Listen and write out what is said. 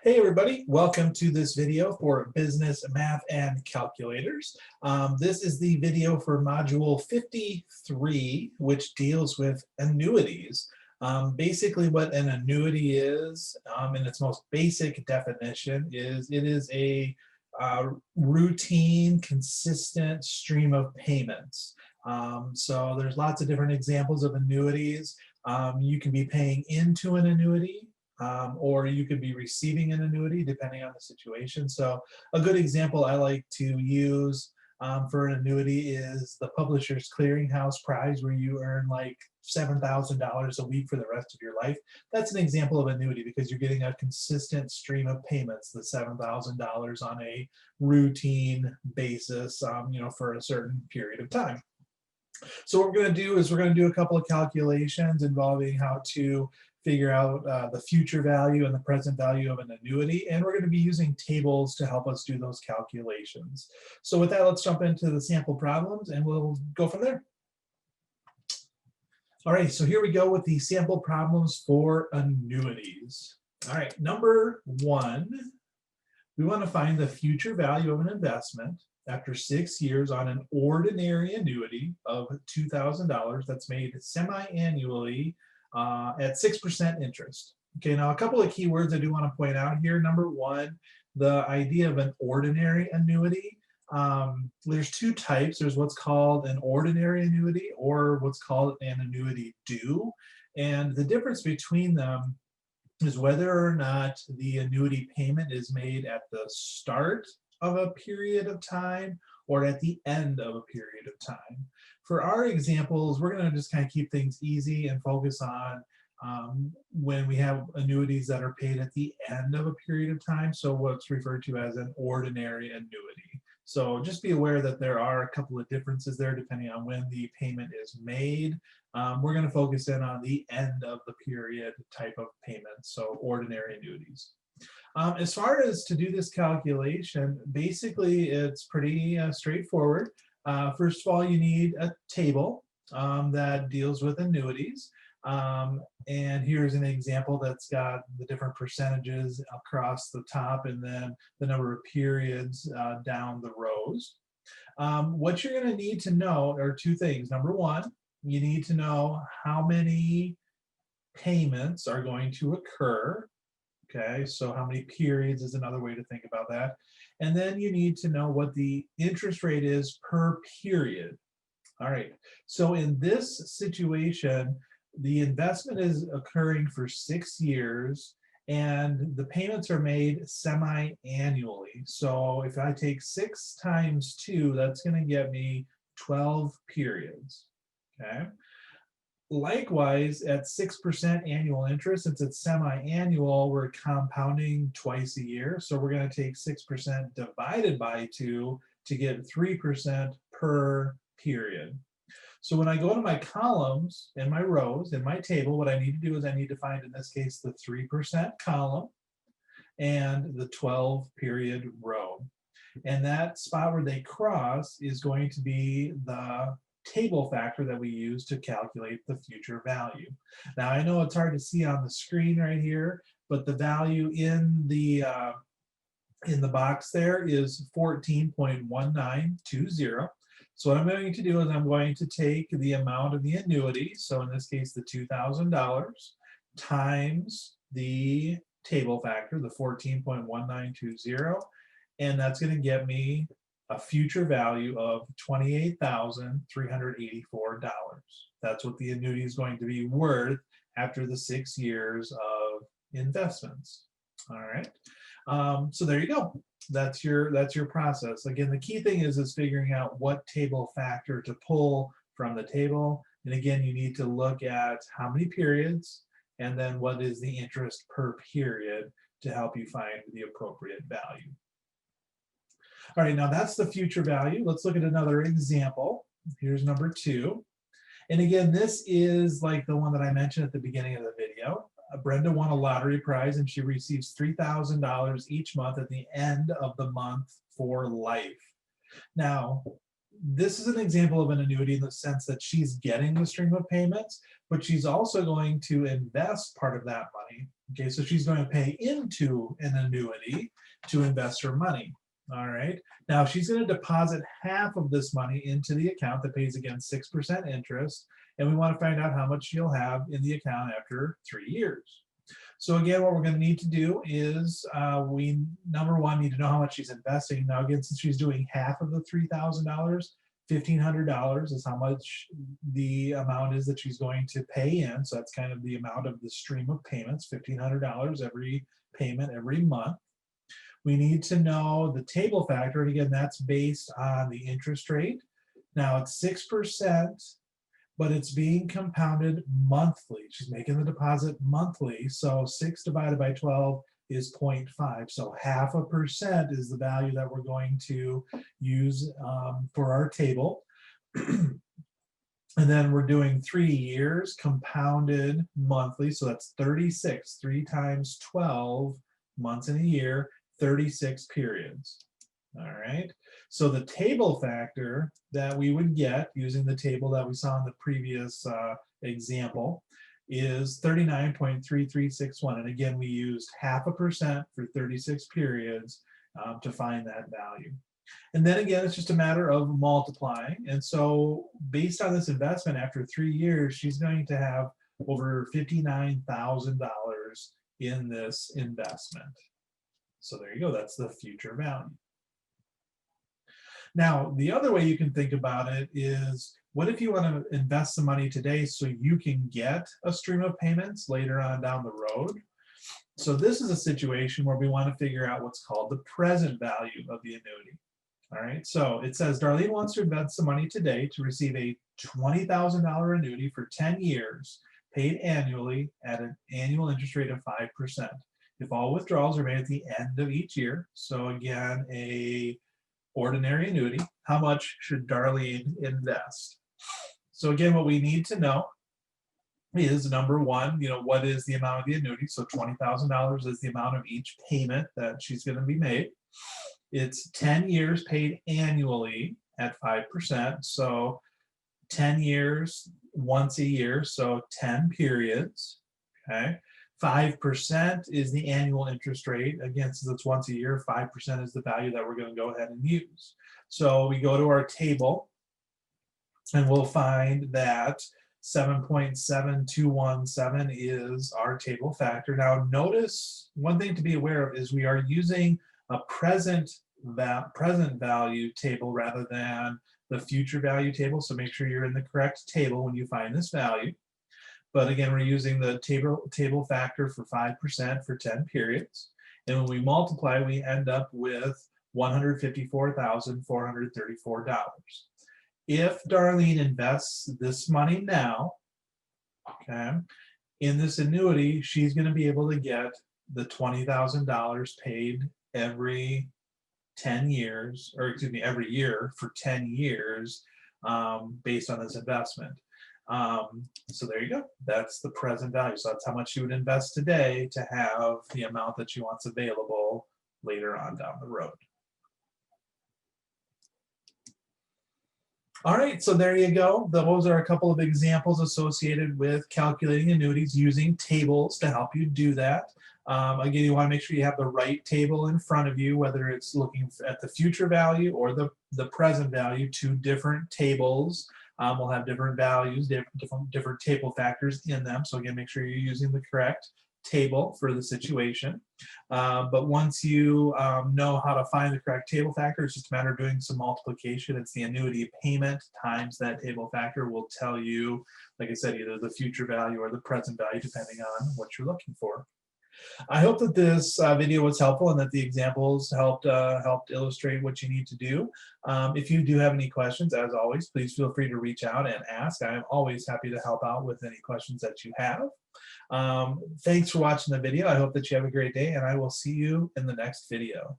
Hey everybody, welcome to this video for Business Math and Calculators. This is the video for Module 53, which deals with annuities. Basically what an annuity is, in its most basic definition, is it is a routine, consistent stream of payments. So there's lots of different examples of annuities. You can be paying into an annuity, or you could be receiving an annuity depending on the situation. So a good example I like to use for an annuity is the Publishers Clearinghouse Prize, where you earn like $7,000 a week for the rest of your life. That's an example of annuity because you're getting a consistent stream of payments, the $7,000 on a routine basis, for a certain period of time. So what we're going to do is we're going to do a couple of calculations involving how to figure out the future value and the present value of an annuity, and we're going to be using tables to help us do those calculations. So with that, let's jump into the sample problems and we'll go from there. All right, so here we go with the sample problems for annuities. All right, number one, we want to find the future value of an investment after 6 years on an ordinary annuity of $2,000 that's made semi-annually at 6% interest. Okay, now a couple of keywords I do want to point out here. Number one, the idea of an ordinary annuity. There's two types. There's what's called an ordinary annuity or what's called an annuity due. And the difference between them is whether or not the annuity payment is made at the start of a period of time or at the end of a period of time. For our examples, we're going to just kind of keep things easy and focus on when we have annuities that are paid at the end of a period of time, so what's referred to as an ordinary annuity. So just be aware that there are a couple of differences there depending on when the payment is made. We're going to focus in on the end of the period type of payment, so ordinary annuities. As far as to do this calculation, basically it's pretty straightforward. First of all, you need a table that deals with annuities. And here's an example that's got the different percentages across the top and then the number of periods down the rows. What you're going to need to know are two things. Number one, you need to know how many payments are going to occur. Okay, so how many periods is another way to think about that. And then you need to know what the interest rate is per period. All right, so in this situation, the investment is occurring for 6 years and the payments are made semi-annually. So if I take 6 times 2, that's going to get me 12 periods. Okay. Likewise, at 6% annual interest, since it's semi-annual, we're compounding twice a year. So we're going to take 6% divided by 2 to get 3% per period. So when I go to my columns and my rows in my table, what I need to do is I need to find, in this case, the 3% column and the 12 period row. And that spot where they cross is going to be the table factor that we use to calculate the future value. Now I know it's hard to see on the screen right here, but the value in the box there is 14.1920. So what I'm going to do is I'm going to take the amount of the annuity, so in this case the $2,000, times the table factor, the 14.1920, and that's going to get me a future value of $28,384. That's what the annuity is going to be worth after the 6 years of investments. All right, so there you go. That's your process. Again, the key thing is figuring out what table factor to pull from the table. And again, you need to look at how many periods and then what is the interest per period to help you find the appropriate value. All right, now that's the future value. Let's look at another example. Here's number 2. And again, this is like the one that I mentioned at the beginning of the video. Brenda won a lottery prize and she receives $3,000 each month at the end of the month for life. Now, this is an example of an annuity in the sense that she's getting the stream of payments, but she's also going to invest part of that money Okay, so she's going to pay into an annuity to invest her money. All right. Now she's going to deposit half of this money into the account that pays again 6% interest. And we want to find out how much she'll have in the account after 3 years. So again, what we're going to need to do is we, number one, need to know how much she's investing. Now again, since she's doing half of the $3,000, $1,500 is how much the amount is that she's going to pay in. So that's kind of the amount of the stream of payments, $1,500 every payment every month. We need to know the table factor, and again, that's based on the interest rate. Now it's 6%, but it's being compounded monthly. She's making the deposit monthly, so 6 divided by 12 is 0.5. So 0.5% is the value that we're going to use for our table. And then we're doing 3 years compounded monthly, so that's 36. 3 times 12 months in a year, 36 periods. All right, so the table factor that we would get using the table that we saw in the previous example is 39.3361. And again, we used 0.5% for 36 periods to find that value. And then again, it's just a matter of multiplying. And so based on this investment, after 3 years, she's going to have over $59,000 in this investment. So there you go, that's the future value. Now, the other way you can think about it is, what if you want to invest some money today so you can get a stream of payments later on down the road? So this is a situation where we want to figure out what's called the present value of the annuity. All right, so it says Darlene wants to invest some money today to receive a $20,000 annuity for 10 years, paid annually at an annual interest rate of 5%. If all withdrawals are made at the end of each year, so again, a ordinary annuity, how much should Darlene invest? So again, what we need to know is, number one, what is the amount of the annuity? So $20,000 is the amount of each payment that she's going to be made. It's 10 years paid annually at 5%. So 10 years once a year, so 10 periods. Okay. 5% is the annual interest rate. Again, since it's once a year, 5% is the value that we're going to go ahead and use. So we go to our table and we'll find that 7.7217 is our table factor. Now notice one thing to be aware of is we are using a present value table rather than the future value table. So make sure you're in the correct table when you find this value. But again, we're using the table factor for 5% for 10 periods. And when we multiply, we end up with $154,434. If Darlene invests this money now, okay, in this annuity, she's going to be able to get the $20,000 paid every 10 years, or excuse me, every year for 10 years based on this investment. So there you go. That's the present value. So that's how much she would invest today to have the amount that she wants available later on down the road. All right, so there you go. Those are a couple of examples associated with calculating annuities using tables to help you do that. Again, you want to make sure you have the right table in front of you, whether it's looking at the future value or the present value. Two different tables will have different values, different table factors in them. So again, make sure you're using the correct table for the situation. But once you know how to find the correct table factor, it's just a matter of doing some multiplication. It's the annuity payment times that table factor will tell you, like I said, either the future value or the present value, depending on what you're looking for. I hope that this video was helpful and that the examples helped illustrate what you need to do. If you do have any questions, as always, please feel free to reach out and ask. I am always happy to help out with any questions that you have. Thanks for watching the video. I hope that you have a great day, and I will see you in the next video.